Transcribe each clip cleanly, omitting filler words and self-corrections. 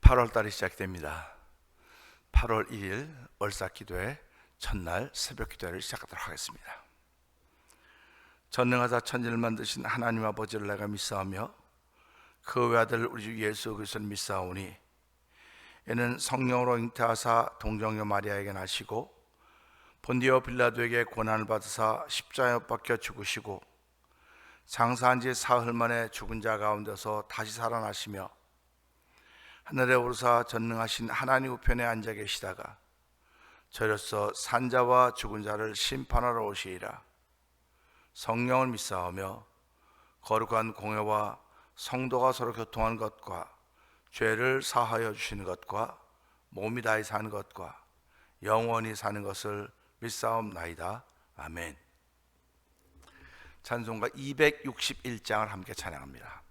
8월 달이 시작됩니다. 8월 1일 월삭기도회 첫날 새벽기도회를 시작하도록 하겠습니다. 전능하사 천지를 만드신 하나님 아버지를 내가 믿사오며 그 외아들 우리 주 예수 그리스도를 믿사오니 이는 성령으로 잉태하사 동정녀 마리아에게 나시고 본디오 빌라도에게 고난을 받으사 십자가에 못 박혀 죽으시고 장사한 지 사흘 만에 죽은 자 가운데서 다시 살아나시며 하늘에 오르사 전능하신 하나님 우편에 앉아 계시다가 저로서 산자와 죽은 자를 심판하러 오시리라. 성령을 믿사오며 거룩한 공회와 성도가 서로 교통하는 것과 죄를 사하여 주시는 것과 몸이 다히 사는 것과 영원히 사는 것을 믿사옵나이다. 아멘. 찬송가 261장을 함께 찬양합니다.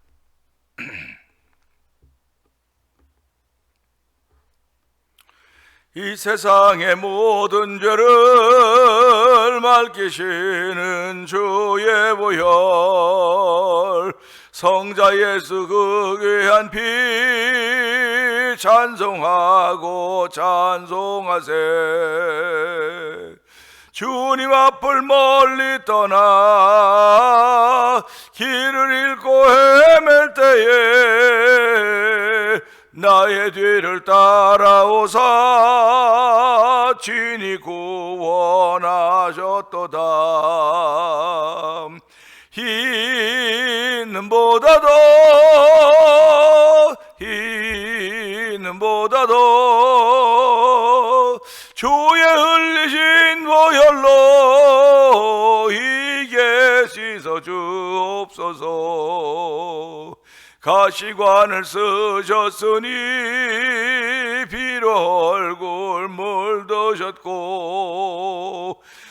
이 세상의 모든 죄를 맑히시는 주의 보혈 성자 예수 그 귀한 피 찬송하고 찬송하세. 주님 앞을 멀리 떠나 길을 잃고 헤맬 때에 나의 뒤를 따라오사 진히 구원하셨도다. 흰보다도 주의 흘리신 보혈로 이게 씻어 주옵소서. 가시관을 쓰셨으니 피로 얼굴 물드셨고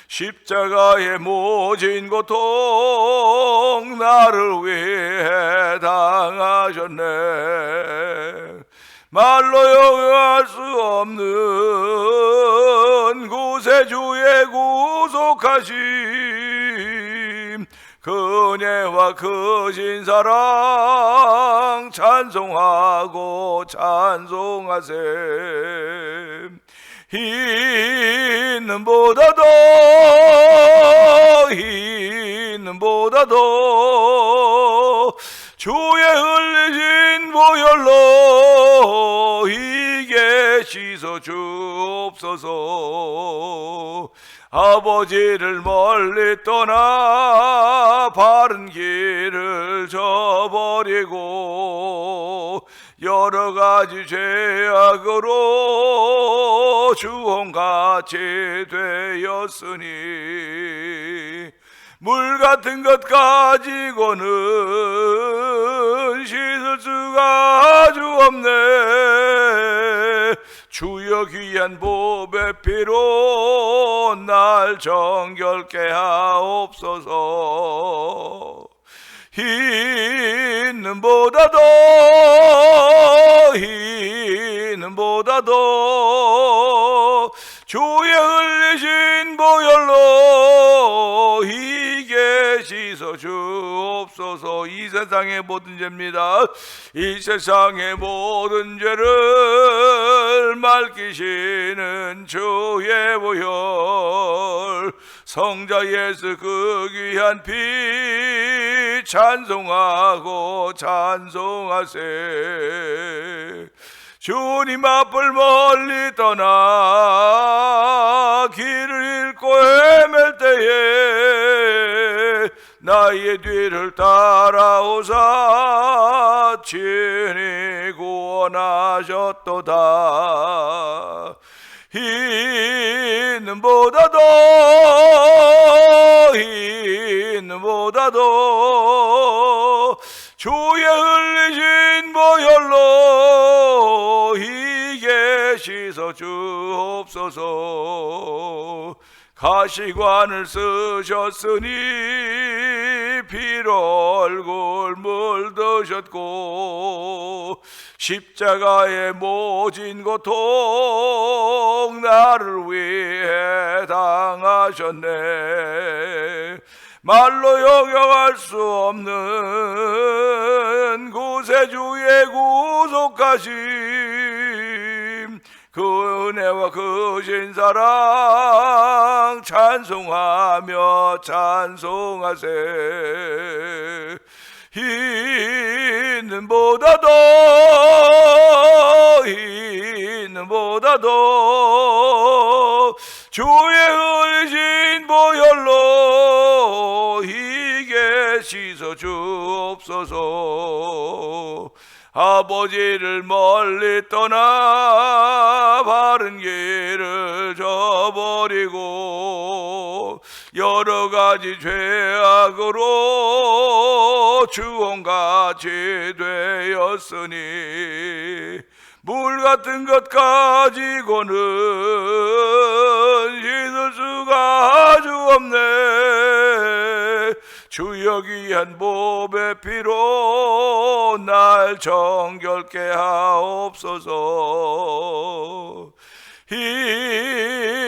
십자가에 모진 고통 나를 위해 당하셨네. 말로 용할 수 없는 구세주의 구속하심 그 은혜와 크신 사랑 찬송하고 찬송하세. 흰보다도 주의 흘리신 보혈로 이게 씻어 주옵소서. 아버지를 멀리 떠나 바른 길을 저버리고 여러 가지 죄악으로 주홍같이 되었으니 물 같은 것 가지고는 씻을 수가 아주 없네. 주여 귀한 보배 피로 날 정결케 하옵소서. 흰보다도 주의 흘리신 보혈로 이게 씻어 주옵소서. 이 세상의 모든 죄입니다. 이 세상의 모든 죄를 맑히시는 주의 보혈 성자 예수 그 귀한 피 찬송하고 찬송하세. 주님 앞을 멀리 떠나 길을 잃고 헤맬 때에 나의 뒤를 따라오사 친히 구원하셨도다. 흰보다도 주의 흘리신 보혈로 이게 씻어 주옵소서. 가시관을 쓰셨으니 피로 얼굴 물드셨고 십자가에 모진 고통 나를 위해 당하셨네. 말로 용용할 수 없는 구세주의 구속하심 그 은혜와 그 신사랑 찬송하며 찬송하세. 있는보다도 주의 흘리신 보혈로 희게 씻어 주옵소서. 아버지를 멀리 떠나 바른 길을 저버리고 여러 가지 죄악으로 주홍같이 되었으니 물 같은 것 가지고는 씻을 수가 아주 없네. 주여 귀한 보배 피로 날 정결케 하옵소서.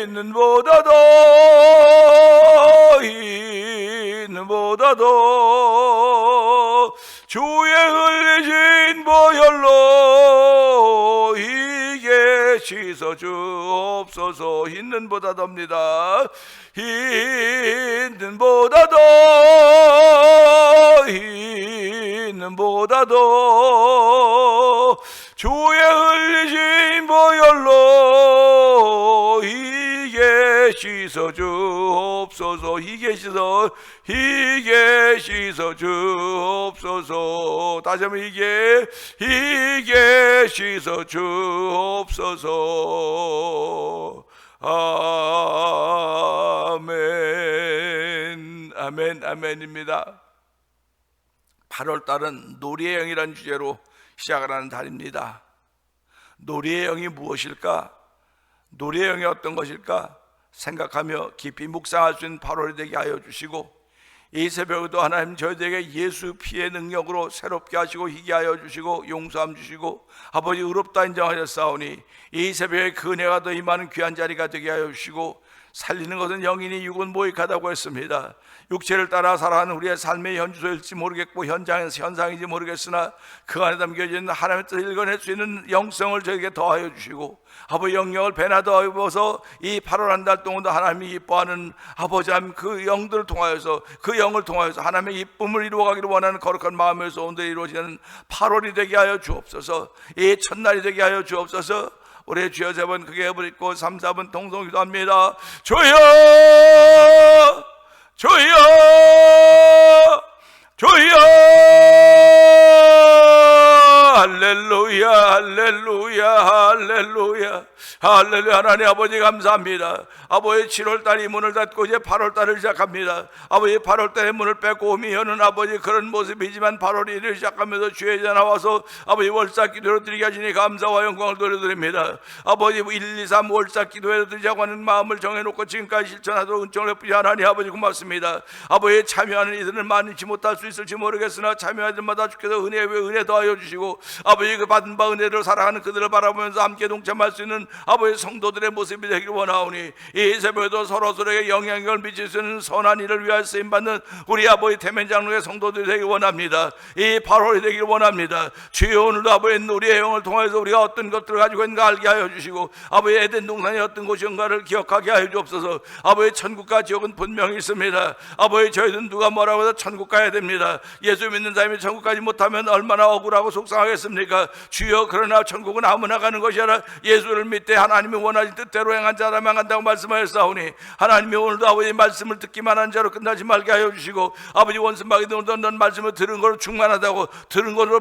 있는보다도 주의 흘리신 보혈로 희게 씻어 주옵소서. 있는보다도입니다. 있는보다도 주의 흘리신 보혈로 희게 씻어 주옵소서. 희게 씻어 주옵소서. 다시 한번 희게 씻어 주옵소서. 아멘. 아멘. 아멘입니다. 8월달은 놀이의 영이라는 주제로 시작을 하는 달입니다. 놀이의 영이 무엇일까? 놀이의 영이 어떤 것일까? 생각하며 깊이 묵상할 수 있는 8월이 되게 하여 주시고, 이 새벽에도 하나님 저희들에게 예수 피의 능력으로 새롭게 하시고 희게 하여 주시고 용서함 주시고 아버지 의롭다 인정하셨사오니 이 새벽에 그 은혜가 더 임하는 귀한 자리가 되게 하여 주시고, 살리는 것은 영이니 육은 모익하다고 했습니다. 육체를 따라 살아가는 우리의 삶의 현주소일지 모르겠고 현상인지 모르겠으나 그 안에 담겨진 하나님의 뜻을 읽어낼 수 있는 영성을 저에게 더하여 주시고, 아버지 영역을 배나 더 입어서 이 8월 한 달 동안도 하나님이 이뻐하는 아버지 하나님 그 영들을 통하여서, 그 영을 통하여서 하나님의 이쁨을 이루어가기를 원하는 거룩한 마음에서 오늘 이루어지는 8월이 되게 하여 주옵소서. 이 첫날이 되게 하여 주옵소서. 올해 주여 3번 크게 해버리고 3, 4번 동성 기도합니다. 주여 주여 주여. 할렐루야 할렐루야 할렐루야 할렐루야. 하나님 아버지 감사합니다. 아버지 7월달이 문을 닫고 이제 8월달을 시작합니다. 아버지 8월달에 문을 뺏고 오미 여는 아버지 그런 모습이지만 8월 1일 시작하면서 주의 자 나와서 아버지 월삭 기도로 드리게 하시니 감사와 영광을 돌려드립니다. 아버지 1, 2, 3 월삭 기도에 드리자고 하는 마음을 정해놓고 지금까지 실천하도록 은총을 베푸시 하나님 아버지 고맙습니다. 아버지 참여하는 이들은 많지 못할 수 있을지 모르겠으나 참여하는 자마다 주께서 은혜 왜 은혜 더하여 주시고 아버지 그 받은 바 은혜를 살아가는 그들을 바라보면서 함께 동참할 수 있는 아버지 성도들의 모습이 되기를 원하오니 이 새벽에도 서로서로에게 영향력을 미칠 수 있는 선한 일을 위하여 쓰임받는 우리 아버지 태면장로의 성도들이 되기를 원합니다. 이 8월이 되기를 원합니다. 주여 오늘도 아버지 우리의 영을 통해서 우리가 어떤 것들을 가지고 있는가 알게 하여 주시고 아버지 에덴 동산이 어떤 곳인가를 기억하게 하여 주옵소서. 아버지 천국과 지옥은 분명히 있습니다. 아버지 저희들은 누가 뭐라고 해서 천국 가야 됩니다. 예수 믿는 사람이 천국 가지 못하면 얼마나 억울하고 속상하겠습니까? 주여 그러나 천국은 아무나 가는 것이 아니라 예수를 믿되 하나님이 원하신 뜻대로 행한 자라만 간다고 말씀하셨사오니 하나님이 오늘도 아버지 말씀을 듣기만 한 자로 끝나지 말게 하여 주시고 아버지 원수마귀도 넌 말씀을 들은 것으로 충만하다고 들은 것으로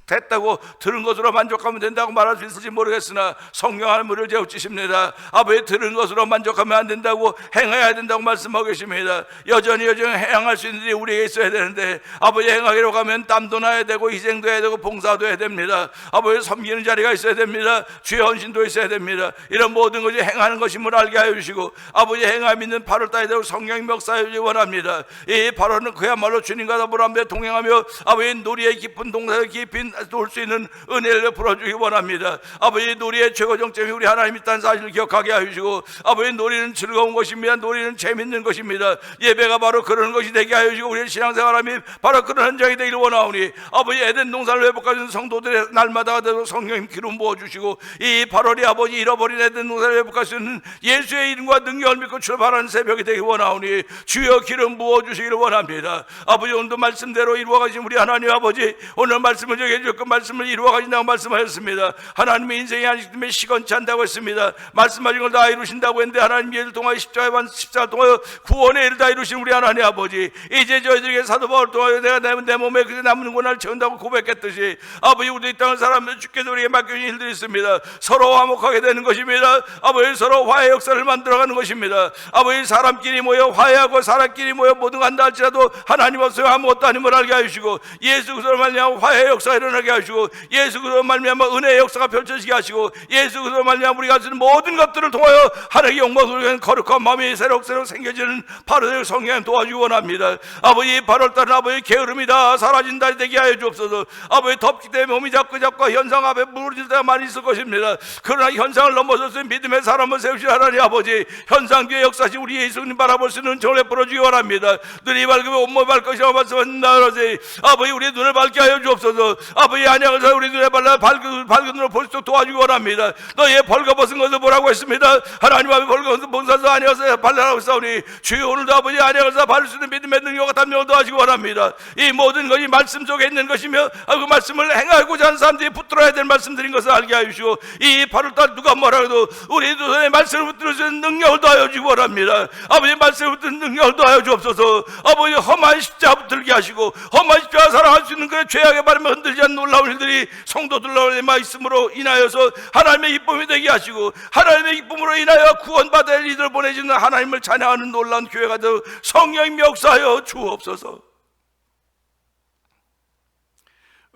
됐다고 들은 것으로 만족하면 된다고 말할 수 있을지 모르겠으나 성령 하나님을 재우치십니다. 아버지 들은 것으로 만족하면 안 된다고 행해야 된다고 말씀하고 계십니다. 여전히 행할 수 있는 일이 우리에게 있어야 되는데 아버지 행하기로 가면 땀도 나야 되고 희생도 해야 되고 봉사도 해야 됩니다. 아버지 섬기는 자리가 있어야 됩니다. 주의 헌신도 있어야 됩니다. 이런 모든 것이 행하는 것임을 알게 하여 주시고 아버지 행함 있는 8월달에 되고 성령 멱사여 주기 원합니다. 이 8월은 그야말로 주님과 더불어 함께 동행하며 아버지 놀이의 깊은 동산에 깊이 깊이 돌 수 있는 은혜를 베풀어주기 원합니다. 아버지, 놀이의 최고 정점이 우리 하나님 있다는 사실을 기억하게 하시고, 아버지, 놀이는 즐거운 것입니다. 놀이는 재밌는 것입니다. 예배가 바로 그런 것이 되게 하여 주시고, 우리의 신앙생활함이 바로 그런 현장이 되기를 원하오니, 아버지, 에덴 동산을 회복하시는 성도들의 날마다 되도록 성령님 기름 부어주시고, 이 8월이 아버지 잃어버린 에덴 동산을 회복할 수 있는 예수의 이름과 능력을 믿고 출발하는 새벽이 되기 원하오니, 주여 기름 부어주시기를 원합니다. 아버지, 오늘도 말씀대로 이루어가신 우리 하나님 아버지, 오늘 말씀을 정해 주셨고 말씀을 이루어가신다고 말씀하셨습니다. 하나님의 인생이 아직도 시건치 않다고 했습니다. 말씀하신 걸 다 이루신다고 했는데, 하나님 예를 통하여 십자가 통하여 구원의 일을 다 이루신 우리 하나님 아버지, 이제 저희들에게 사도 바울 통하여 내가 내 몸에 그 남은 고난을 채운다고 고백했듯이, 아버지, 우리 이 땅을 살아가면서 주께서 우리에게 맡겨진 일들이 있습니다. 서로 화목하게 되는 것입니다. 아버지, 서로 화해 역사를 만들어가는 것입니다. 아버지, 사람끼리 모여 화해하고 사람끼리 모여 모든 한다 할지라도 하나님 없어요 아무것도 아님을 알게 하시고, 예수 그리스도로 말미암아 화해 역사가 일어나게 하시고, 예수 그리스도로 말미암아 은혜의 역사가 펼쳐지게 하시고, 예수 그리스도로 말미암아 우리가 쓰는 모든 것들을 통하여 하나님의 영광을 위한 거룩한 마음이 새록새록 생겨지는 8월의 성령 도와주기 원합니다. 아버지, 8월달은 아버지 게으름이 다 사라진 달이 되게 하여 주옵소서. 아버지, 덥기 때문에 몸이 자꾸 현상 앞에 무너질 때가 많이 있을 것입니다. 그러나 현상을 넘어서서 믿음의 사람을 세우신 하나님 아버지, 현상 뒤에 역사시 우리 예수님 바라볼 수 있는 은총을 베풀어주기 원합니다. 눈이 밝으면 온몸이 밝 것이라고 말씀하셨나니, 아버지, 우리 눈을 밝게 하여 주옵소서. 아버지, 안양을 사 우리 눈에 밝은 눈으로 볼 수 있도록 도와주기 원합니다. 너의 벌거벗은 것을 보라고 했습니다. 하나님 앞에 벌거벗은 봉사서 안양을 발라라고 싸우니, 주여 오늘도 아버지 안양을 사 바를 수 있는 믿음의 능력과 담력을 도와주기 원합니다. 이 모든 것이 말씀 속에 있는 것이며, 그 말씀을 행하고자 하는 사람들이 붙들어야 될 말씀들인 것을 알게 하시고, 이 8월달 누가 뭐라 해도 우리 두 손에 말씀을 붙들 수 있는 능력을 더하여 주기 원합니다. 아버지, 말씀을 붙드는 능력을 더하여 주옵소서. 아버지, 험한 십자가 붙들게 하시고, 험한 십자가 사랑할 수 있는 그 죄악의 바람에 흔들지 않는 놀라운 일들이 성도들로 있음으로 인하여서 하나님의 기쁨이 되게 하시고, 하나님의 기쁨으로 인하여 구원받을 이들을 보내주는 하나님을 찬양하는 놀라운 교회가 되어 성령님 역사하여 주옵소서.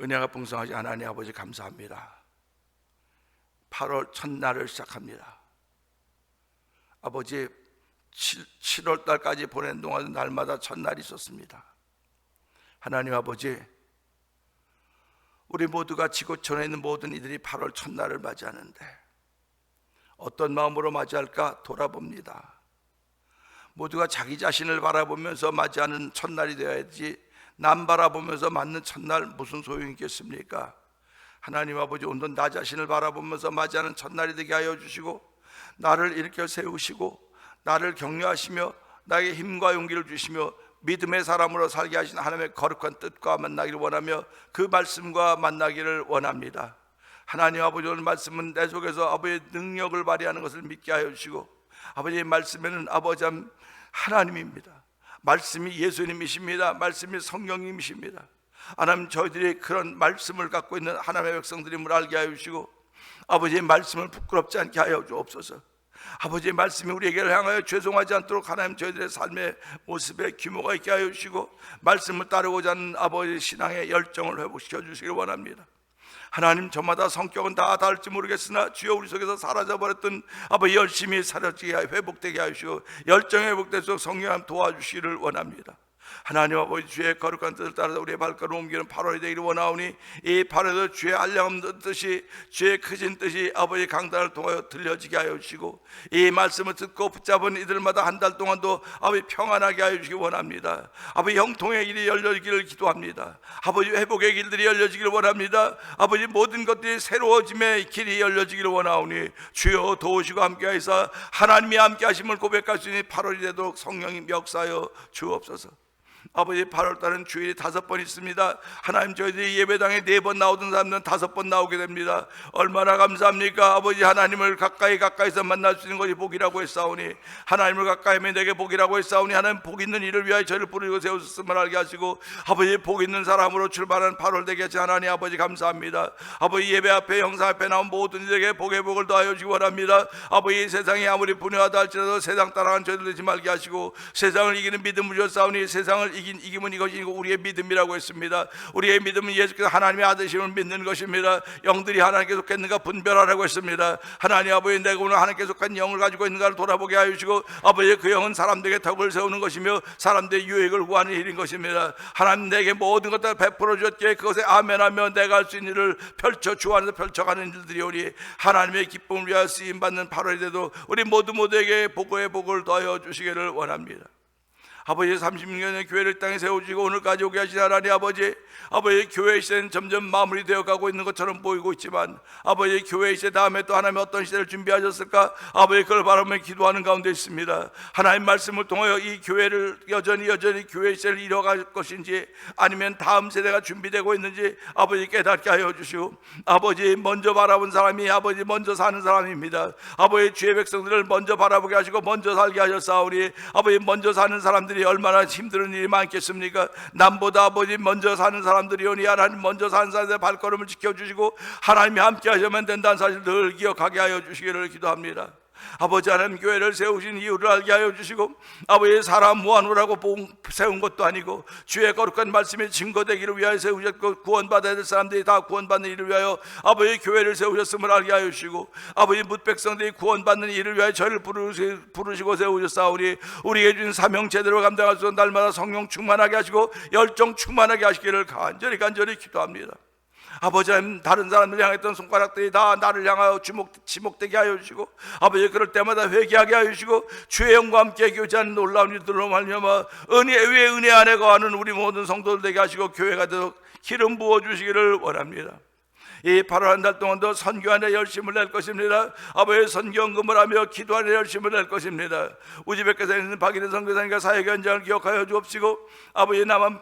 은혜가 풍성하신 하나님 아버지, 감사합니다. 8월 첫날을 시작합니다. 아버지, 7월 달까지 보낸 동안 날마다 첫날이 있었습니다. 하나님 아버지, 우리 모두가 지구촌에 있는 모든 이들이 8월 첫날을 맞이하는데 어떤 마음으로 맞이할까 돌아봅니다. 모두가 자기 자신을 바라보면서 맞이하는 첫날이 되어야지, 남 바라보면서 맞는 첫날 무슨 소용이 있겠습니까? 하나님 아버지, 오늘 나 자신을 바라보면서 맞이하는 첫날이 되게 하여 주시고, 나를 일으켜 세우시고 나를 격려하시며 나에게 힘과 용기를 주시며 믿음의 사람으로 살게 하신 하나님의 거룩한 뜻과 만나기를 원하며 그 말씀과 만나기를 원합니다. 하나님 아버지, 오늘 말씀은 내 속에서 아버지의 능력을 발휘하는 것을 믿게 하여 주시고, 아버지의 말씀에는 아버지 하나님입니다. 말씀이 예수님이십니다. 말씀이 성령님이십니다. 하나님, 저희들이 그런 말씀을 갖고 있는 하나님의 백성들임을 알게 하여 주시고, 아버지의 말씀을 부끄럽지 않게 하여 주옵소서. 아버지의 말씀이 우리에게 향하여 죄송하지 않도록 하나님 저희들의 삶의 모습에 규모가 있게 하여 주시고, 말씀을 따르고자 하는 아버지의 신앙의 열정을 회복시켜 주시길 원합니다. 하나님, 저마다 성격은 다 다를지 모르겠으나 주여 우리 속에서 사라져버렸던 아버지 열심히 사라지게 하여 회복되게 하시고, 열정이 회복될수록 성령 도와주시기를 원합니다. 하나님 아버지, 주의 거룩한 뜻을 따라서 우리의 발걸음을 옮기는 8월이 되기를 원하오니, 이 8월에도 주의 한량없는 뜻이, 주의 크신 뜻이 아버지 강단을 통하여 들려지게 하여 주시고, 이 말씀을 듣고 붙잡은 이들마다 한 달 동안도 아버지 평안하게 하여 주시기 원합니다. 아버지, 형통의 길이 열려지기를 기도합니다. 아버지, 회복의 길들이 열려지기를 원합니다. 아버지, 모든 것들이 새로워짐의 길이 열려지기를 원하오니, 주여 도우시고 함께하여서 하나님이 함께하심을 고백할 수 있는 8월이 되도록 성령님 역사하여 주옵소서. 아버지, 8월달은 주일이 5번 있습니다. 하나님, 저희들이 예배당에 4번 나오던 사람들은 5번 나오게 됩니다. 얼마나 감사합니까? 아버지, 하나님을 가까이서 만날 수 있는 것이 복이라고 했사오니, 하나님을 가까이 하면 내게 복이라고 했사오니, 하나님 복 있는 일을 위하여 저를 부르고 세우셨음을 알게 하시고, 아버지, 복 있는 사람으로 출발하는 8월 되게 하신 하나님 아버지, 감사합니다. 아버지, 예배 앞에 영상 앞에 나온 모든 이들에게 복의 복을 더하여 주시기 원합니다. 아버지, 세상이 아무리 분유하다 할지라도 세상 따라가는 저희들 되지 말게 하시고, 세상을 이기는 믿음을 주셨사오니 세상을 이기면 이것이 우리의 믿음이라고 했습니다. 우리의 믿음은 예수께서 하나님의 아들심을 믿는 것입니다. 영들이 하나님께 속했는가 분별하라고 했습니다. 하나님 아버지, 내가 오늘 하나님께 속한 영을 가지고 있는가를 돌아보게 하여 주시고, 아버지 그 영은 사람들에게 덕을 세우는 것이며 사람들의 유익을 구하는 일인 것입니다. 하나님 내게 모든 것들을 베풀어 주셨기에 그것에 아멘하며 내가 할 수 있는 일을 펼쳐 주 안에서 펼쳐가는 일들이오니 하나님의 기쁨을 위하여 쓰임받는 8월이 돼도 우리 모두에게 복의 복을 더하여 주시기를 원합니다. 아버지, 36년의 교회를 땅에 세우시고 오늘까지 오게 하신 하나님 아버지, 교회 시대는 점점 마무리되어 가고 있는 것처럼 보이고 있지만 아버지, 교회 시대 다음에 또 하나님 어떤 시대를 준비하셨을까? 아버지, 그걸 바라보며 기도하는 가운데 있습니다. 하나님 말씀을 통하여 이 교회를 여전히 교회 시대를 이뤄갈 것인지 아니면 다음 세대가 준비되고 있는지 아버지 깨닫게 하여 주시고, 아버지 먼저 바라본 사람이 아버지 먼저 사는 사람입니다. 아버지, 주의 백성들을 먼저 바라보게 하시고 먼저 살게 하셨사오니 아버지, 먼저 사는 사람들이 얼마나 힘든 일이 많겠습니까? 남보다 아버지 먼저 사는 사람들이오니 하나님 먼저 사는 사람들의 발걸음을 지켜주시고 하나님이 함께 하셔야만 된다는 사실을 늘 기억하게 하여 주시기를 기도합니다. 아버지, 하나님 교회를 세우신 이유를 알게 하여 주시고, 아버지 사람 모아놓으라고 세운 것도 아니고 주의 거룩한 말씀이 증거되기를 위하여 세우셨고, 구원받아야 될 사람들이 다 구원받는 일을 위하여 아버지 교회를 세우셨음을 알게 하여 주시고, 아버지 뭇백성들이 구원받는 일을 위하여 저를 부르시고 세우셨사오니 우리에게 주신 사명 제대로 감당할 수 있는 날마다 성령 충만하게 하시고 열정 충만하게 하시기를 간절히 기도합니다. 아버지, 다른 사람들 향했던 손가락들이 다 나를 향하여 지목되게 하여 주시고, 아버지 그럴 때마다 회개하게 하여 주시고 주의 영과 함께 교제하는 놀라운 일들로 말미암아 은혜 위에 은혜 안에 거하는 우리 모든 성도들 되게 하시고 교회가 되도록 기름 부어 주시기를 원합니다. 이 8월 한 달 동안도 선교안에 열심을 낼 것입니다. 아버지, 선교헌금을 하며 기도안에 열심을 낼 것입니다. 우즈베키스탄에 있는 박인혜 선교사님과 사역 현장을 기억하여 주옵시고, 아버지 남한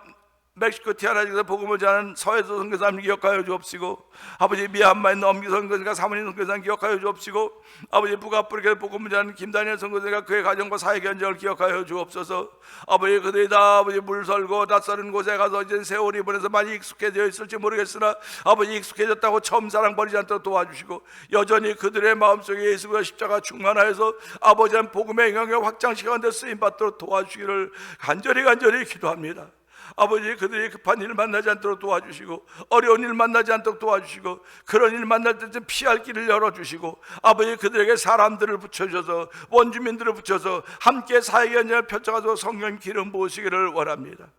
멕시코 티아라에서 복음을 전하는 서해도 선교사님 기억하여 주옵시고, 아버지 미얀마에 있는 엄기 선교사님과 사모님 선교사님 기억하여 주옵시고, 아버지 북아프리카에 복음을 전하는 김다니엘 선교사님과 그의 가정과 사역 현장을 기억하여 주옵소서. 아버지, 그들이 다 아버지 물설고 낯설은 곳에 가서 이제 세월이 보내서 많이 익숙해져 있을지 모르겠으나 아버지 익숙해졌다고 처음 사랑 버리지 않도록 도와주시고, 여전히 그들의 마음속에 예수가 십자가 충만하여서 아버지의 복음의 영향을 확장시키는 데 쓰임받도록 도와주시기를 간절히 기도합니다. 아버지, 그들이 급한 일을 만나지 않도록 도와주시고 어려운 일을 만나지 않도록 도와주시고 그런 일을 만날 때 피할 길을 열어주시고, 아버지 그들에게 사람들을 붙여줘서 원주민들을 붙여서 함께 사역의 현장을 펼쳐가서 성령 기름 부으시기를 원합니다.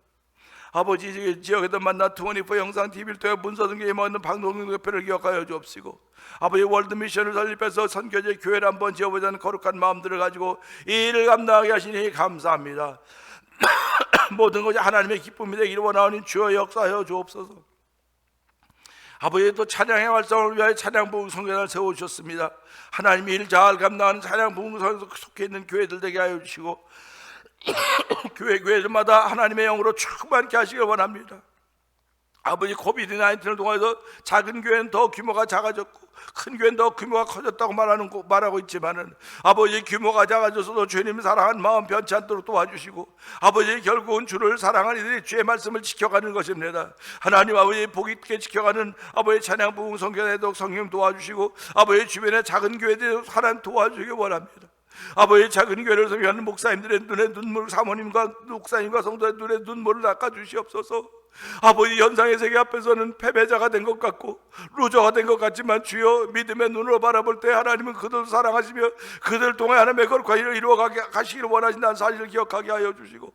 아버지, 지역에도 만나 24 영상 TV를 통해 문서등기에 모는 방송국표를 기억하여 주옵시고, 아버지 월드미션을 설립해서 선교제 교회를 한번 지어보자는 거룩한 마음들을 가지고 이 일을 감당하게 하시니 감사합니다. 모든 것이 하나님의 기쁨이 되기를 원하오니 주여 역사하여 주옵소서. 아버지, 또 찬양의 활성을 위하여 찬양 부흥 성전을 세워주셨습니다. 하나님이 일 잘 감당하는 찬양 부흥 성전에 속해 있는 교회들 되게 하여 주시고 교회들마다 하나님의 영으로 충만케 하시길 원합니다. 아버지, 코비드-19을 통해서 작은 교회는 더 규모가 작아졌고 큰 교회는 더 규모가 커졌다고 말하고 있지만은, 아버지 규모가 작아져서도 주님 사랑하는 마음 변치 않도록 도와주시고, 아버지 결국은 주를 사랑하는 이들이 주의 말씀을 지켜가는 것입니다. 하나님 아버지, 복 있게 지켜가는 아버지 찬양 부흥 성전에도 성령 도와주시고, 아버지 주변의 작은 교회들 하나님 도와주시기 원합니다. 아버지, 작은 교회를 섬기는 목사님들의 눈에 눈물, 사모님과 목사님과 성도의 눈에 눈물을 닦아 주시옵소서. 아버지, 현상의 세계 앞에서는 패배자가 된 것 같고 루저가 된 것 같지만 주여 믿음의 눈으로 바라볼 때 하나님은 그들을 사랑하시며 그들을 통해 하나님의 거룩한 일을 이루어 가시기를 원하신다는 사실을 기억하게 하여 주시고,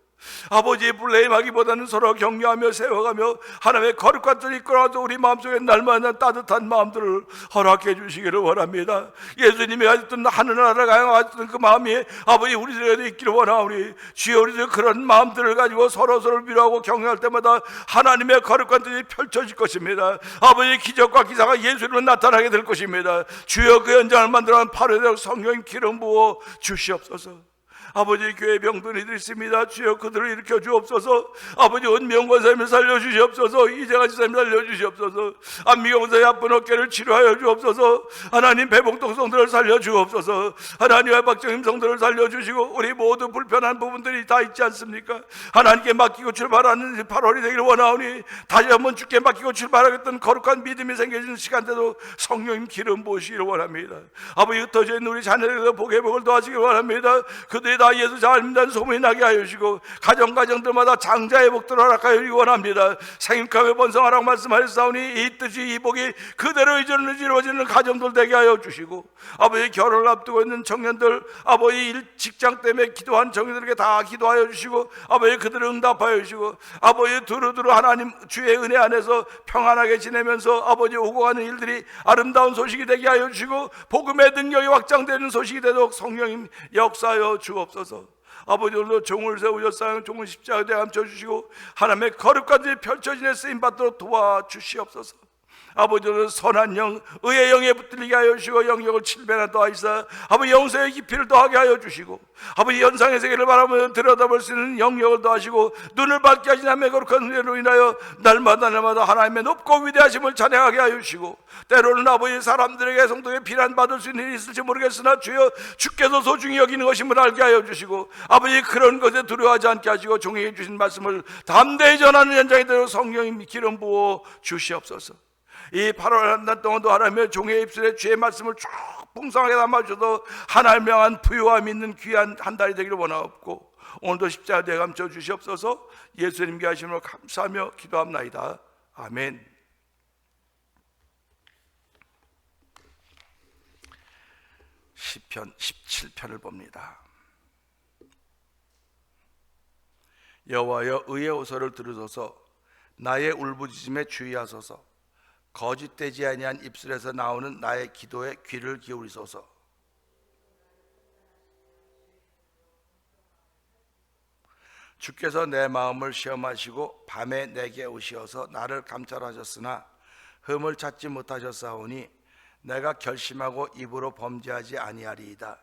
아버지 블레임하기보다는 서로 격려하며 세워가며 하나님의 거룩한 뜻을 이끌어서 우리 마음속에 날마다 따뜻한 마음들을 허락해 주시기를 원합니다. 예수님이 가졌던 하늘나라를 향하셨던 그 마음이 아버지 우리들에게도 있기를 원하오니 주여, 우리들 그런 마음들을 가지고 서로서로 위로하고 격려할 때마다 하나님의 거룩한 뜻이 펼쳐질 것입니다. 아버지, 기적과 기사가 예수로 나타나게 될 것입니다. 주여, 그 현장을 만들어 8회 성령 기름 부어 주시옵소서. 아버지, 교회 병든이들 있습니다. 주여, 그들을 일으켜 주옵소서. 아버지, 은명 권사님을 살려주시옵소서. 이재가 지사님 살려주시옵소서. 안미경 권사의 아픈 어깨를 치료하여 주옵소서. 하나님, 배봉동 성들을 살려주옵소서. 하나님, 박정임 성들을 살려주시고 우리 모두 불편한 부분들이 다 있지 않습니까? 하나님께 맡기고 출발하는 8월이 되기를 원하오니 다시 한번 주께 맡기고 출발하겠던 거룩한 믿음이 생겨지는 시간대도 성령님 기름 부으시기를 원합니다. 아버지, 흩어져 있는 우리 자녀들에게 복의 복을 도와주시기 원합니다. 그들이 다 예수 잘 믿는다는 소문이 나게 하여 주시고 가정들마다 장자의 복들을 허락하여 주기 원합니다. 생육하며 번성하라고 말씀하셨사오니 이 뜻이 이 복이 그대로 이루어지는 가정들 되게 하여 주시고 아버지 결혼을 앞두고 있는 청년들 아버지 직장 때문에 기도한 청년들에게 다 기도하여 주시고 아버지 그들을 응답하여 주시고 아버지 두루두루 하나님 주의 은혜 안에서 평안하게 지내면서 아버지 오고 가는 일들이 아름다운 소식이 되게 하여 주시고 복음의 능력이 확장되는 소식이 되도록 성령님 역사하여 주옵소서. 아버지 오늘도 종을 세우셨사오니 종을 십자가에 감춰 주시고 하나님의 거룩까지 펼쳐지는 쓰임 받도록 도와주시옵소서. 아버지는 선한 영, 의의 영에 붙들리게 하여 주시고 영역을 7배나 더하시사 아버지 영성의 깊이를 더하게 하여 주시고 아버지 현상의 세계를 바라보며 들여다볼 수 있는 영역을 더하시고 눈을 밝게 하신 하나님의 거룩한 은혜로 인하여 날마다 하나님의 높고 위대하심을 찬양하게 하여 주시고 때로는 아버지 사람들에게 성도에 비난받을 수 있는 일이 있을지 모르겠으나 주여 주께서 소중히 여기는 것임을 알게 하여 주시고 아버지 그런 것에 두려워하지 않게 하시고 종에게 주신 말씀을 담대히 전하는 현장이 되도록 성령님 기름 부어 주시옵소서. 이 8월 한 달 동안도 하나님의 종의 입술에 주의 말씀을 쭉 풍성하게 담아주셔서 하나님을 향한 부유함 있는 귀한 한 달이 되기를 원하옵고 오늘도 십자가에 대해 감춰 주시옵소서. 예수님께 하심으로 감사하며 기도합나이다. 아멘. 시편 17편을 봅니다. 여호와여 의의 호소를 들으소서. 나의 울부짖음에 주의하소서. 거짓되지 아니한 입술에서 나오는 나의 기도에 귀를 기울이소서. 주께서 내 마음을 시험하시고 밤에 내게 오시어서 나를 감찰하셨으나 흠을 찾지 못하셨사오니 내가 결심하고 입으로 범죄하지 아니하리이다.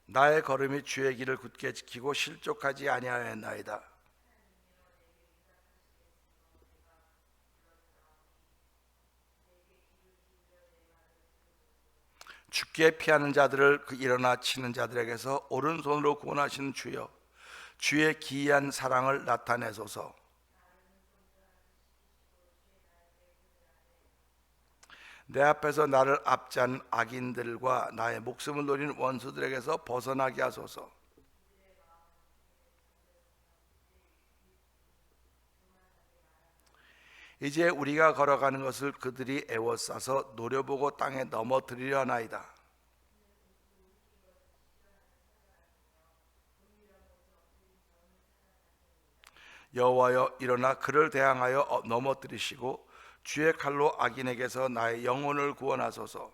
나의 걸음이 주의 길을 굳게 지키고 실족하지 아니하였나이다. 주께 피하는 자들을 일어나 치는 자들에게서 오른손으로 구원하시는 주여 주의 기이한 사랑을 나타내소서. 내 앞에서 나를 압제하는 악인들과 나의 목숨을 노리는 원수들에게서 벗어나게 하소서. 이제 우리가 걸어가는 것을 그들이 애워싸서 노려보고 땅에 넘어뜨리려 하나이다. 여호와여 일어나 그를 대항하여 넘어뜨리시고 주의 칼로 악인에게서 나의 영혼을 구원하소서.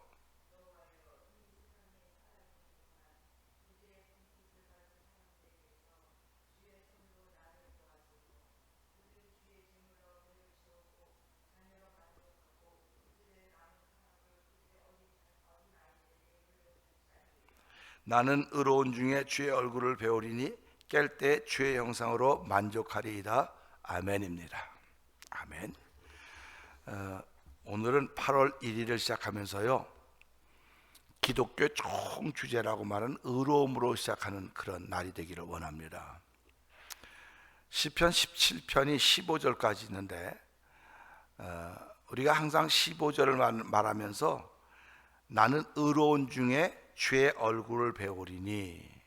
나는 의로운 중에 주의 얼굴을 배우리니 깰 때 주의 형상으로 만족하리이다. 아멘입니다. 아멘. 오늘은 8월 1일을 시작하면서요 기독교의 총 주제라고 말하는 의로움으로 시작하는 그런 날이 되기를 원합니다. 시편 17편이 15절까지 있는데 우리가 항상 15절을 말하면서 나는 의로운 중에 주의 얼굴을 배우리니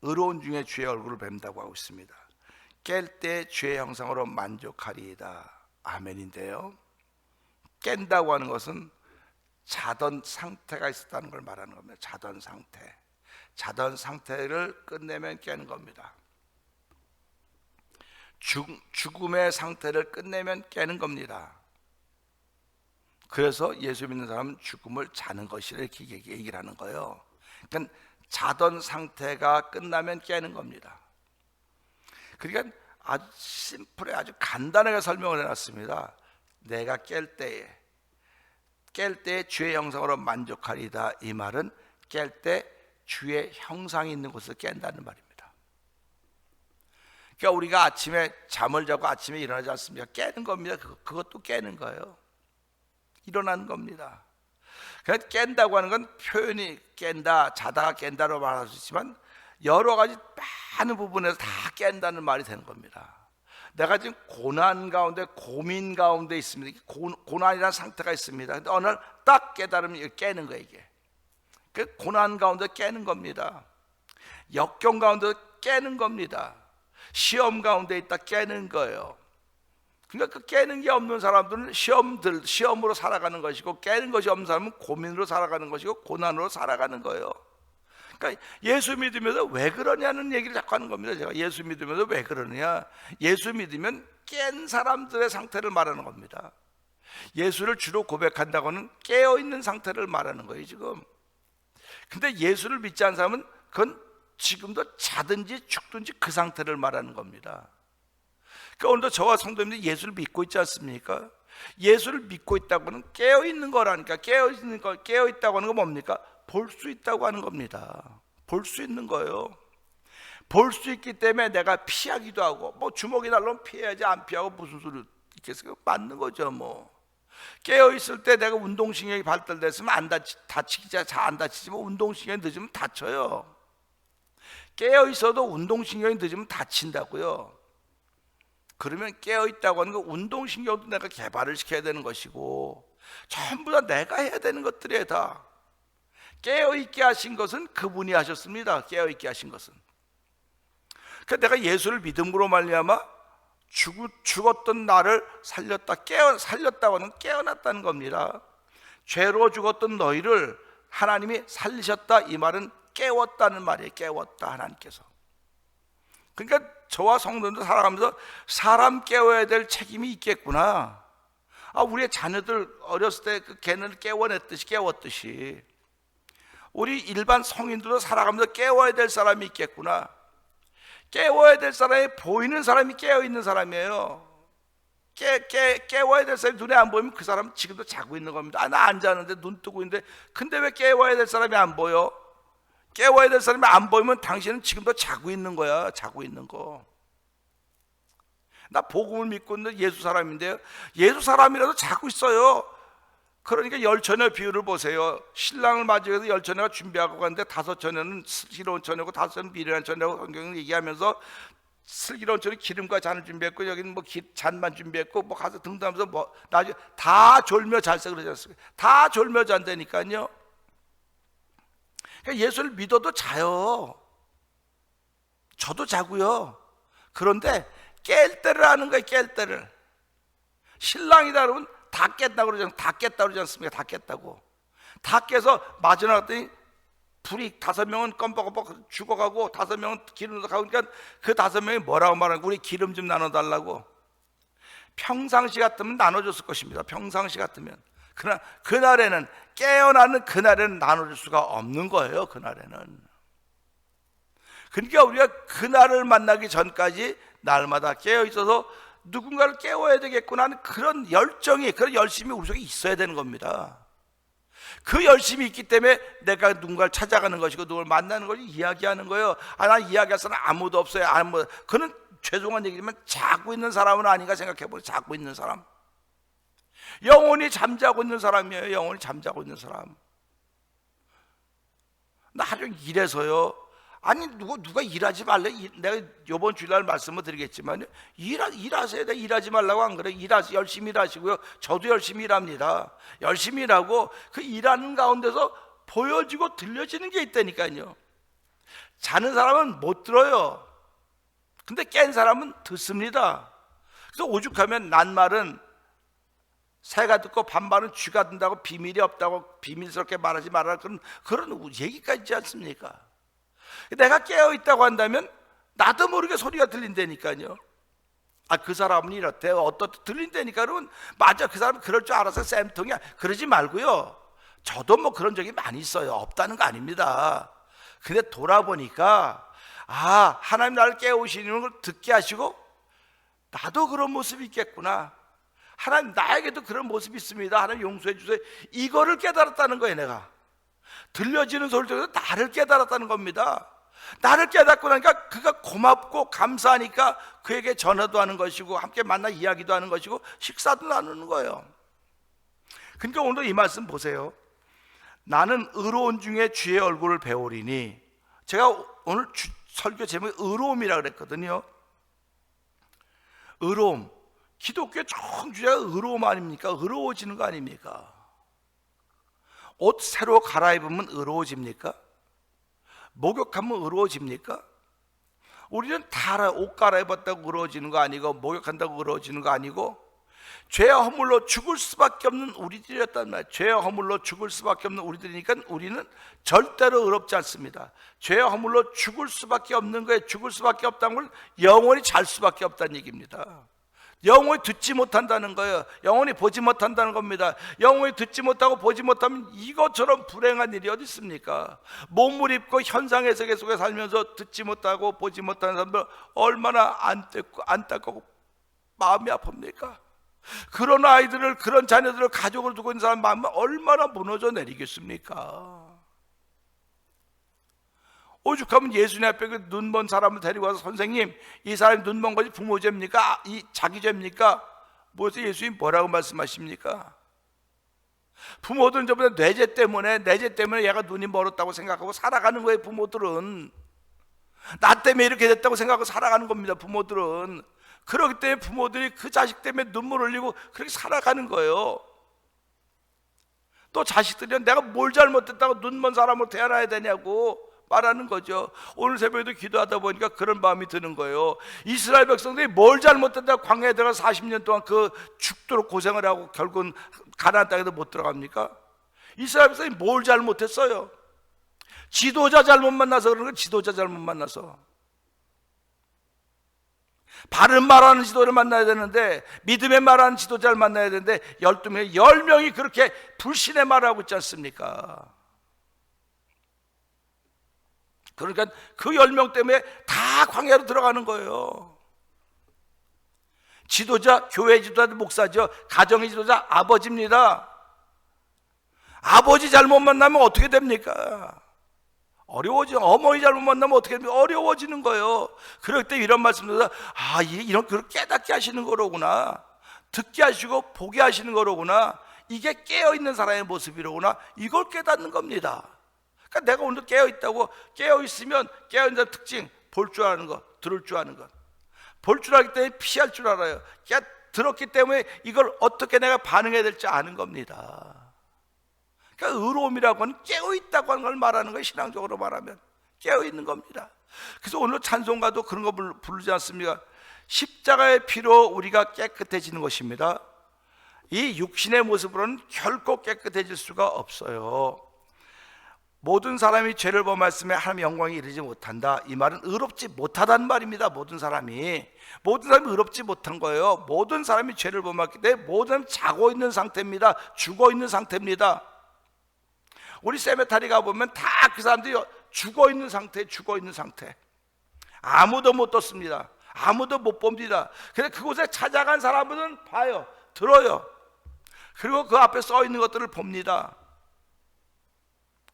의로운 중에 주의 얼굴을 뵌다고 하고 있습니다. 깰 때 주의 형상으로 만족하리이다. 아멘인데요, 깬다고 하는 것은 자던 상태가 있었다는 걸 말하는 겁니다. 자던 상태를 끝내면 깨는 겁니다. 죽음의 상태를 끝내면 깨는 겁니다. 그래서 예수 믿는 사람은 죽음을 자는 것이라 이렇게 얘기를 하는 거예요. 그러니까 자던 상태가 끝나면 깨는 겁니다. 그러니까 아주 심플해, 아주 간단하게 설명을 해놨습니다. 내가 깰 때에 주의 형상으로 만족하리다. 이 말은 깰 때 주의 형상이 있는 곳을 깬다는 말입니다. 그러니까 우리가 아침에 잠을 자고 아침에 일어나지 않습니까? 깨는 겁니다. 그것도 깨는 거예요. 일어나는 겁니다. 그러니까 깬다고 하는 건 표현이 깬다, 자다가 깬다로 말할 수 있지만 여러 가지 많은 부분에서 다 깬다는 말이 되는 겁니다. 내가 지금 고난 가운데, 고민 가운데 있습니다. 고난이라는 상태가 있습니다. 근데 어느 날 딱 깨달으면 깨는 거예요. 이게 그 고난 가운데 깨는 겁니다. 역경 가운데 깨는 겁니다. 시험 가운데 있다 깨는 거예요. 그러니까 그 깨는 게 없는 사람들은 시험으로 살아가는 것이고, 깨는 것이 없는 사람은 고민으로 살아가는 것이고, 고난으로 살아가는 거예요. 그러니까 예수 믿으면서 왜 그러냐는 얘기를 자꾸 하는 겁니다. 제가 예수 믿으면서 왜 그러느냐, 예수 믿으면 깬 사람들의 상태를 말하는 겁니다. 예수를 주로 고백한다고는 깨어있는 상태를 말하는 거예요 지금. 근데 예수를 믿지 않은 사람은 그건 지금도 자든지 죽든지 그 상태를 말하는 겁니다. 그러니까 오늘도 저와 성도님들이 예수를 믿고 있지 않습니까? 예수를 믿고 있다고는 깨어있는 거라니까. 깨어있다고 하는 건 뭡니까? 볼 수 있다고 하는 겁니다. 볼 수 있는 거예요. 볼 수 있기 때문에 내가 피하기도 하고, 뭐 주먹이 날라오면 피해야지, 안 피하고 무슨 소리 있겠어요? 맞는 거죠 뭐. 깨어있을 때 내가 운동신경이 발달됐으면 안 다치지 잘 안 다치지만, 운동신경이 늦으면 다쳐요. 깨어있어도 운동신경이 늦으면 다친다고요. 그러면 깨어있다고 하는 건 운동신경도 내가 개발을 시켜야 되는 것이고, 전부 다 내가 해야 되는 것들이에요. 다 깨어있게 하신 것은 그분이 하셨습니다. 깨어있게 하신 것은. 그러니까 내가 예수를 믿음으로 말미암아 죽었던 나를 살렸다고 하는 깨어났다는 겁니다. 죄로 죽었던 너희를 하나님이 살리셨다, 이 말은 깨웠다는 말이에요. 깨웠다, 하나님께서. 그러니까 저와 성도님도 살아가면서 사람 깨워야 될 책임이 있겠구나. 우리의 자녀들 어렸을 때 그 걔네를 깨웠듯이 우리 일반 성인들도 살아가면서 깨워야 될 사람이 있겠구나. 깨워야 될 사람이 보이는 사람이 깨어있는 사람이에요. 깨워야 될 사람이 눈에 안 보이면 그 사람은 지금도 자고 있는 겁니다. 나 안 자는데 눈 뜨고 있는데, 근데 왜 깨워야 될 사람이 안 보여? 깨워야 될 사람이 안 보이면 당신은 지금도 자고 있는 거야. 자고 있는 거. 나 복음을 믿고 있는 예수 사람인데요, 예수 사람이라도 자고 있어요. 그러니까 열처녀 비유를 보세요. 신랑을 맞이해서 위해서 열처녀가 준비하고 가는데 5처녀는 슬기로운 처녀고 5처녀는 미련한 처녀고 성경을 얘기하면서, 슬기로운 처녀는 기름과 잔을 준비했고, 여기는 뭐 잔만 준비했고, 뭐 가서 등등하면서 뭐 나중에 다 졸며 잘세 그러지 않습니까? 다 졸며 잔다니까요. 그러니까 예수를 믿어도 자요. 저도 자고요. 그런데 깰 때를 아는 거예요. 깰 때를. 신랑이다 그러면 다 깼다고 그러지 않습니까? 다 깼다고. 다 깨서 마지막 갔더니 불이 5명은 껌뻑껌뻑 죽어가고 5명은 기름 넣어가고, 그러니까 그 5명이 뭐라고 말하는, 우리 기름 좀 나눠달라고. 평상시 같으면 나눠줬을 것입니다. 평상시 같으면. 그러나 그날에는, 깨어나는 그날에는 나눠줄 수가 없는 거예요. 그날에는. 그러니까 우리가 그날을 만나기 전까지 날마다 깨어있어서 누군가를 깨워야 되겠구나 하는 그런 열정이, 그런 열심이 우리 속에 있어야 되는 겁니다. 그 열심이 있기 때문에 내가 누군가를 찾아가는 것이고, 누굴 만나는 것이 이야기하는 거예요. 난 이야기할 사람 아무도 없어요. 그는 죄송한 얘기지만 자고 있는 사람은 아닌가 생각해보세요. 자고 있는 사람, 영혼이 잠자고 있는 사람이에요. 영혼이 잠자고 있는 사람. 나 하루 종일 일해서요, 아니 누가 일하지 말래? 내가 이번 주일날 말씀을 드리겠지만, 일하세요. 내가 일하지 말라고 안 그래. 열심히 일하시고요. 저도 열심히 일합니다. 열심히 일하고 그 일하는 가운데서 보여지고 들려지는 게 있다니까요. 자는 사람은 못 들어요. 근데 깬 사람은 듣습니다. 그래서 오죽하면 낱말은 새가 듣고 반말은 쥐가 든다고, 비밀이 없다고 비밀스럽게 말하지 말아라, 그런 얘기가 있지 않습니까? 내가 깨어있다고 한다면 나도 모르게 소리가 들린다니까요. 그 사람은 이렇대, 어떻게 들린다니까. 그러면 맞아, 그 사람은 그럴 줄 알아서 쌤통이야, 그러지 말고요. 저도 뭐 그런 적이 많이 있어요. 없다는 거 아닙니다. 근데 돌아보니까 하나님 나를 깨우시는 걸 듣게 하시고, 나도 그런 모습이 있겠구나, 하나님 나에게도 그런 모습이 있습니다, 하나님 용서해 주세요, 이거를 깨달았다는 거예요. 내가 들려지는 소리를 통해서 나를 깨달았다는 겁니다. 나를 깨닫고 나니까 그가 고맙고 감사하니까 그에게 전화도 하는 것이고, 함께 만나 이야기도 하는 것이고, 식사도 나누는 거예요. 그러니까 오늘 이 말씀 보세요. 나는 의로운 중에 주의 얼굴을 배우리니. 제가 오늘 설교 제목이 의로움이라 그랬거든요. 의로움, 기독교의 정주제가 의로움 아닙니까? 의로워지는 거 아닙니까? 옷 새로 갈아입으면 의로워집니까? 목욕하면 의로워집니까? 우리는 다 옷 갈아입었다고 의로워지는 거 아니고, 목욕한다고 의로워지는 거 아니고, 죄와 허물로 죽을 수밖에 없는 우리들이었단 말이에요. 죄와 허물로 죽을 수밖에 없는 우리들이니까 우리는 절대로 의롭지 않습니다. 죄와 허물로 죽을 수밖에 없는 거예요. 죽을 수밖에 없다는 걸 영원히 잘 수밖에 없다는 얘기입니다. 영원히 듣지 못한다는 거예요. 영원히 보지 못한다는 겁니다. 영원히 듣지 못하고 보지 못하면 이것처럼 불행한 일이 어디 있습니까? 몸을 입고 현상해석에 속에 살면서 듣지 못하고 보지 못하는 사람들 얼마나 안타깝고 마음이 아픕니까? 그런 아이들을, 그런 자녀들을 가족을 두고 있는 사람 마음은 얼마나 무너져 내리겠습니까? 오죽하면 예수님 앞에 그 눈먼 사람을 데리고 와서, 선생님, 이 사람이 눈먼 것이 부모 죄입니까? 이 자기 죄입니까? 뭐서 예수님 뭐라고 말씀하십니까? 부모들은 저보다 뇌죄 때문에 얘가 눈이 멀었다고 생각하고 살아가는 거예요. 부모들은 나 때문에 이렇게 됐다고 생각하고 살아가는 겁니다. 부모들은. 그렇기 때문에 부모들이 그 자식 때문에 눈물 흘리고 그렇게 살아가는 거예요. 또 자식들이 내가 뭘 잘못했다고 눈먼 사람으로 태어나야 되냐고 말하는 거죠. 오늘 새벽에도 기도하다 보니까 그런 마음이 드는 거예요. 이스라엘 백성들이 뭘 잘못했다고 광야에 들어가 40년 동안 그 죽도록 고생을 하고 결국은 가나안 땅에도 못 들어갑니까? 이스라엘 백성이 뭘 잘못했어요? 지도자 잘못 만나서 그러는 거예요. 지도자 잘못 만나서. 바른 말하는 지도를 만나야 되는데, 믿음의 말하는 지도자를 만나야 되는데 12명, 10명이 그렇게 불신의 말을 하고 있지 않습니까? 그러니까 그 10명 때문에 다 광야로 들어가는 거예요. 지도자, 교회 지도자, 목사죠. 가정의 지도자, 아버지입니다. 아버지 잘못 만나면 어떻게 됩니까? 어려워져. 어머니 잘못 만나면 어떻게 됩니까? 어려워지는 거예요. 그럴 때 이런 말씀드려서, 이런 걸 깨닫게 하시는 거로구나, 듣게 하시고 보게 하시는 거로구나, 이게 깨어있는 사람의 모습이로구나, 이걸 깨닫는 겁니다. 그러니까 내가 오늘 깨어있다고, 깨어있으면 깨어있는 사람 특징, 볼 줄 아는 것, 들을 줄 아는 것. 볼 줄 알기 때문에 피할 줄 알아요. 들었기 때문에 이걸 어떻게 내가 반응해야 될지 아는 겁니다. 그러니까 의로움이라고 하는 깨어있다고 하는 걸 말하는 거예요. 신앙적으로 말하면 깨어있는 겁니다. 그래서 오늘 찬송가도 그런 거 부르지 않습니까? 십자가의 피로 우리가 깨끗해지는 것입니다. 이 육신의 모습으로는 결코 깨끗해질 수가 없어요. 모든 사람이 죄를 범했음에 하나님의 영광에 이르지 못한다. 이 말은 의롭지 못하다는 말입니다. 모든 사람이 의롭지 못한 거예요. 모든 사람이 죄를 범했기 때문에 모든 사람이 자고 있는 상태입니다. 죽어 있는 상태입니다. 우리 세메타리 가보면 다 그 사람들이 죽어 있는 상태. 아무도 못 떴습니다. 아무도 못 봅니다. 그래서 그곳에 찾아간 사람들은 봐요, 들어요. 그리고 그 앞에 써 있는 것들을 봅니다.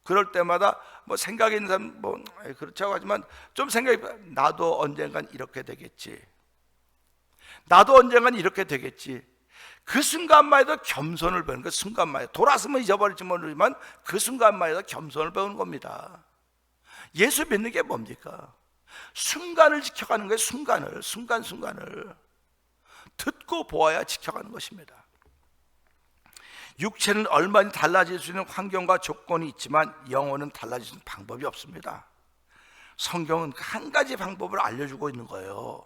그럴 때마다 뭐 생각이 있는 사람, 그렇다고 하지만 좀 생각이, 나도 언젠간 이렇게 되겠지. 그 순간만 해도 겸손을 배우는 그 순간만 해도, 돌아서면 잊어버릴지 모르지만 그 순간만 해도 겸손을 배우는 겁니다. 예수 믿는 게 뭡니까? 순간을 지켜가는 거예요. 순간을 듣고 보아야 지켜가는 것입니다. 육체는 얼마든지 달라질 수 있는 환경과 조건이 있지만 영혼은 달라질 수 있는 방법이 없습니다. 성경은 한 가지 방법을 알려주고 있는 거예요.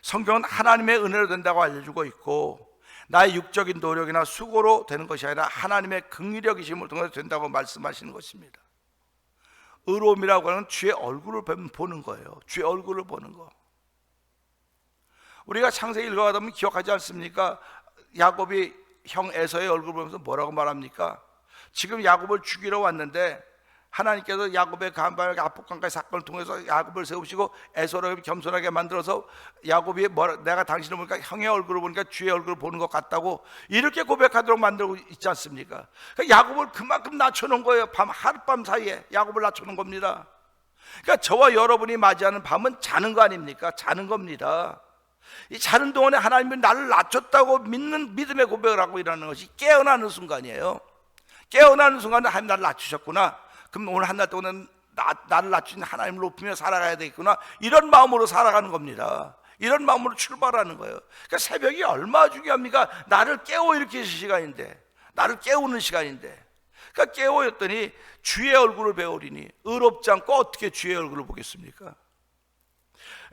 성경은 하나님의 은혜로 된다고 알려주고 있고, 나의 육적인 노력이나 수고로 되는 것이 아니라 하나님의 긍휼력이심을 통해서 된다고 말씀하시는 것입니다. 의로움이라고 하는 주의 얼굴을 보는 거예요. 주의 얼굴을 보는 거. 우리가 창세기 읽어가다 보면 기억하지 않습니까? 야곱이 형 에서의 얼굴을 보면서 뭐라고 말합니까? 지금 야곱을 죽이러 왔는데 하나님께서 야곱의 간밤의 압복강가의 사건을 통해서 야곱을 세우시고 에서를 겸손하게 만들어서 야곱이 내가 당신을 보니까 형의 얼굴을 보니까 주의 얼굴을 보는 것 같다고 이렇게 고백하도록 만들고 있지 않습니까? 그러니까 야곱을 그만큼 낮춰놓은 거예요. 하룻밤 사이에 야곱을 낮춰놓은 겁니다. 그러니까 저와 여러분이 맞이하는 밤은 자는 거 아닙니까? 자는 겁니다. 이 자는 동안에 하나님이 나를 낮췄다고 믿는 믿음의 고백을 하고 일하는 것이 깨어나는 순간이에요. 깨어나는 순간에 하나님 나를 낮추셨구나. 그럼 오늘 한날 동안 나를 낮추신 하나님을 높이며 살아가야 되겠구나. 이런 마음으로 살아가는 겁니다. 이런 마음으로 출발하는 거예요. 그러니까 새벽이 얼마나 중요합니까? 나를 깨워일으키는 시간인데, 나를 깨우는 시간인데. 그러니까 깨워였더니 주의 얼굴을 배우리니 의롭지 않고 어떻게 주의 얼굴을 보겠습니까?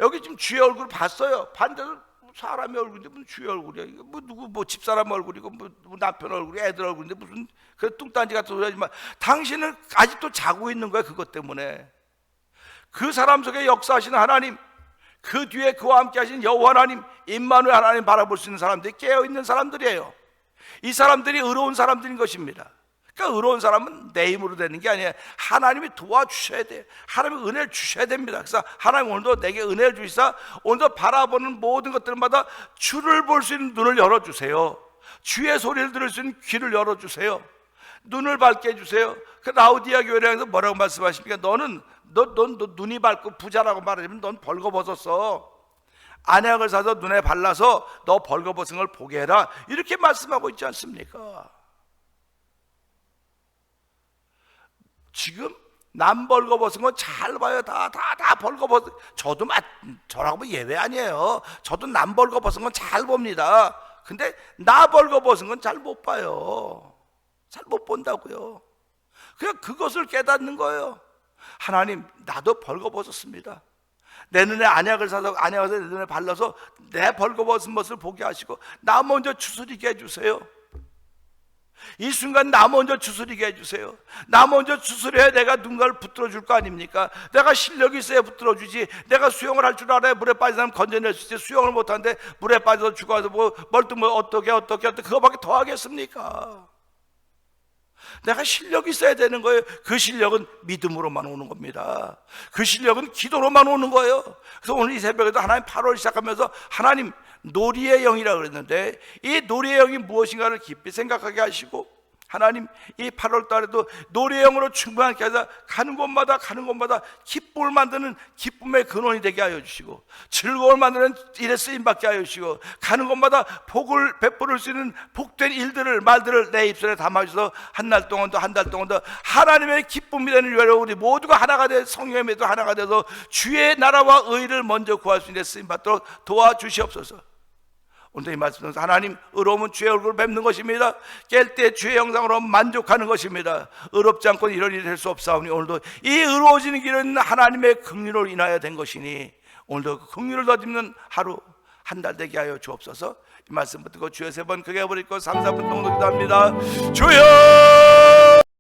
여기 지금 주의 얼굴을 봤어요. 봤는데도 사람의 얼굴인데 무슨 주의 얼굴이야? 이거 뭐 누구 뭐 집사람 얼굴이고 뭐 남편 얼굴이 애들 얼굴인데 무슨 그 뚱딴지 같은 소리 하지만 당신은 아직도 자고 있는 거야. 그것 때문에. 그 사람 속에 역사하시는 하나님, 그 뒤에 그와 함께 하신 여호와 하나님, 임마누엘 하나님 바라볼 수 있는 사람들이 깨어있는 사람들이에요. 이 사람들이 의로운 사람들인 것입니다. 그러니까 의로운 사람은 내 힘으로 되는 게 아니에요. 하나님이 도와주셔야 돼요. 하나님이 은혜를 주셔야 됩니다. 그래서 하나님 오늘도 내게 은혜를 주시사 오늘도 바라보는 모든 것들마다 주를 볼 수 있는 눈을 열어주세요. 주의 소리를 들을 수 있는 귀를 열어주세요. 눈을 밝게 해주세요. 그 라우디아 교회에서 뭐라고 말씀하십니까? 넌 눈이 밝고 부자라고 말하면 넌 벌거벗었어. 안약을 사서 눈에 발라서 너 벌거벗은 걸 보게 해라. 이렇게 말씀하고 있지 않습니까? 지금 남 벌거벗은 건 잘 봐요. 다 벌거벗. 저도 저라고 예외 아니에요. 저도 남 벌거벗은 건 잘 봅니다. 근데 나 벌거벗은 건 잘 못 봐요. 잘 못 본다고요. 그냥 그것을 깨닫는 거예요. 하나님, 나도 벌거벗었습니다. 내 눈에 안약을 사서 내 눈에 발라서 내 벌거벗은 것을 보게 하시고 나 먼저 추스리게 해주세요. 이 순간 나 먼저 추스리게 해주세요. 나 먼저 추스려야 내가 누군가를 붙들어 줄 거 아닙니까? 내가 실력이 있어야 붙들어 주지. 내가 수영을 할 줄 알아야 물에 빠진 사람 건져낼 수 있지. 수영을 못하는데 물에 빠져서 죽어서 뭐 멀뚱 어떻게 그거밖에 더 하겠습니까? 내가 실력이 있어야 되는 거예요. 그 실력은 믿음으로만 오는 겁니다. 그 실력은 기도로만 오는 거예요. 그래서 오늘 이 새벽에도 하나님 8월 시작하면서 하나님 놀이의 영이라고 그랬는데 이 놀이의 영이 무엇인가를 깊이 생각하게 하시고 하나님 이 8월 달에도 놀이의 영으로 충만하게 하자 가는 곳마다 기쁨을 만드는 기쁨의 근원이 되게 하여 주시고 즐거움을 만드는 일에 쓰임받게 하여 주시고 가는 곳마다 복을 베풀을 수 있는 복된 일들을 말들을 내 입술에 담아주셔서 한 달 동안도 하나님의 기쁨이 되는 유래로 우리 모두가 하나가 돼 성령의 매도 하나가 돼서 주의 나라와 의를 먼저 구할 수 있는 데 쓰임받도록 도와주시옵소서. 오늘 이 말씀에서 하나님 의로움은 주의 얼굴을 뵙는 것입니다. 깰 때 주의 형상으로 만족하는 것입니다. 의롭지 않고 이런 일이 될 수 없사오니 오늘도 이 의로워지는 길은 하나님의 긍휼을 인하여 된 것이니 오늘도 그 긍휼을 더듬는 하루 한 달 되게 하여 주옵소서. 이 말씀 듣고 주여 세 번 크게 부르고 3, 4분 정도 기도합니다. 주여